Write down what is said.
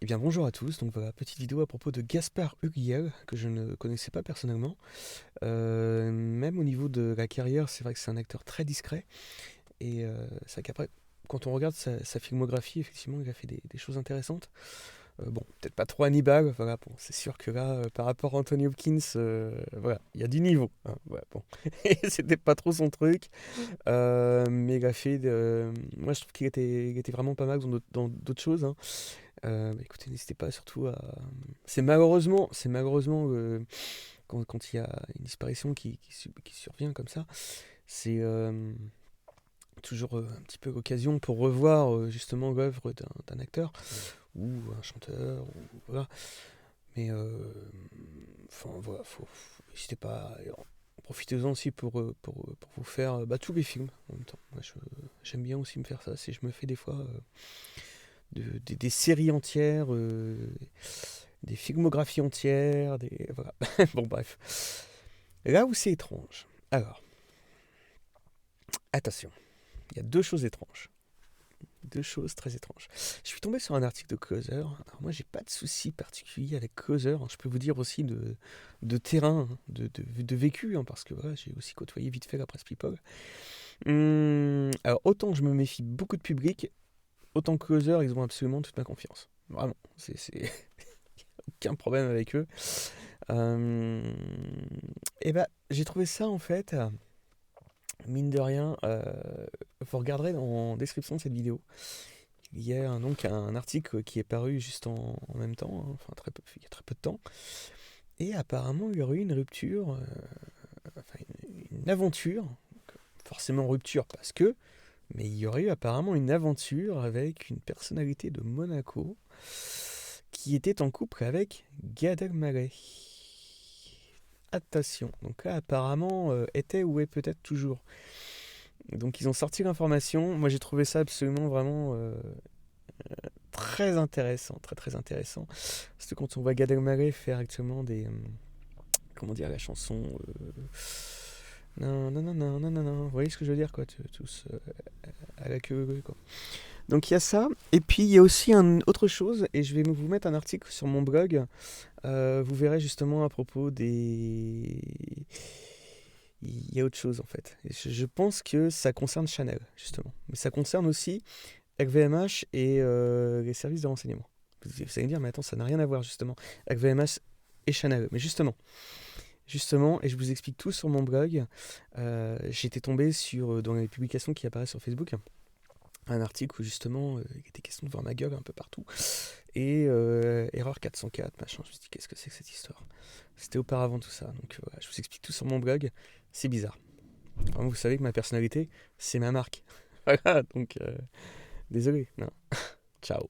Eh bien bonjour à tous, donc voilà, petite vidéo à propos de Gaspard Ulliel, que je ne connaissais pas personnellement. Même au niveau de la carrière, c'est vrai que c'est un acteur très discret, et c'est vrai qu'après, quand on regarde sa filmographie, effectivement, il a fait des choses intéressantes. Bon, peut-être pas trop Hannibal, voilà, bon, c'est sûr que là, par rapport à Anthony Hopkins, voilà, il y a du niveau, hein, voilà, bon. Et c'était pas trop son truc, mais il a fait, moi je trouve qu'il était vraiment pas mal dans d'autres choses, hein. Bah, écoutez, n'hésitez pas surtout à. C'est malheureusement quand il y a une disparition qui survient comme ça, c'est toujours un petit peu l'occasion pour revoir justement l'œuvre d'un acteur ou un chanteur, ou, voilà. Mais enfin voilà, n'hésitez pas. Profitez-en aussi pour vous faire bah, tous les films en même temps. Moi, j'aime bien aussi me faire ça. Si je me fais des fois des séries entières, des filmographies entières, voilà. Bon, bref. Là où c'est étrange. Alors, attention, il y a deux choses étranges. Deux choses très étranges. Je suis tombé sur un article de Closer. Alors, moi, j'ai pas de souci particulier avec Closer. Je peux vous dire aussi de terrain, hein, de vécu, hein, parce que voilà, j'ai aussi côtoyé vite fait la presse People. Alors, autant je me méfie beaucoup de public, autant que Closer, ils ont absolument toute ma confiance. Vraiment, c'est aucun problème avec eux. Et bah, j'ai trouvé ça en fait, mine de rien, vous regarderez en description de cette vidéo, il y a donc un article qui est paru juste en même temps, hein, enfin très peu, il y a très peu de temps, et apparemment il y aurait eu une rupture, enfin une aventure, forcément rupture parce que, mais il y aurait eu apparemment une aventure avec une personnalité de Monaco qui était en couple avec Gad Elmaleh. Attention. Donc là, apparemment, était ou est peut-être toujours. Donc ils ont sorti l'information. Moi, j'ai trouvé ça absolument vraiment très intéressant, très très intéressant. Parce que quand on voit Gad Elmaleh faire actuellement comment dire, la chanson. Non, non, non, non, non, non, non. Vous voyez ce que je veux dire, quoi, tous à la queue, quoi. Donc il y a ça, et puis il y a aussi autre chose, et je vais vous mettre un article sur mon blog. Vous verrez justement à propos des. Il y a autre chose en fait. Et je pense que ça concerne Chanel, justement. Mais ça concerne aussi LVMH et les services de renseignement. Vous allez me dire, mais attends, ça n'a rien à voir justement. LVMH et Chanel. Mais justement, et je vous explique tout sur mon blog, j'étais tombé dans les publications qui apparaissent sur Facebook, un article où justement il était question de voir ma gueule un peu partout. Et erreur 404, machin. Je me suis dit, qu'est-ce que c'est que cette histoire? C'était auparavant tout ça. Donc voilà, je vous explique tout sur mon blog. C'est bizarre. Enfin, vous savez que ma personnalité, c'est ma marque. Voilà, donc désolé. Non. Ciao.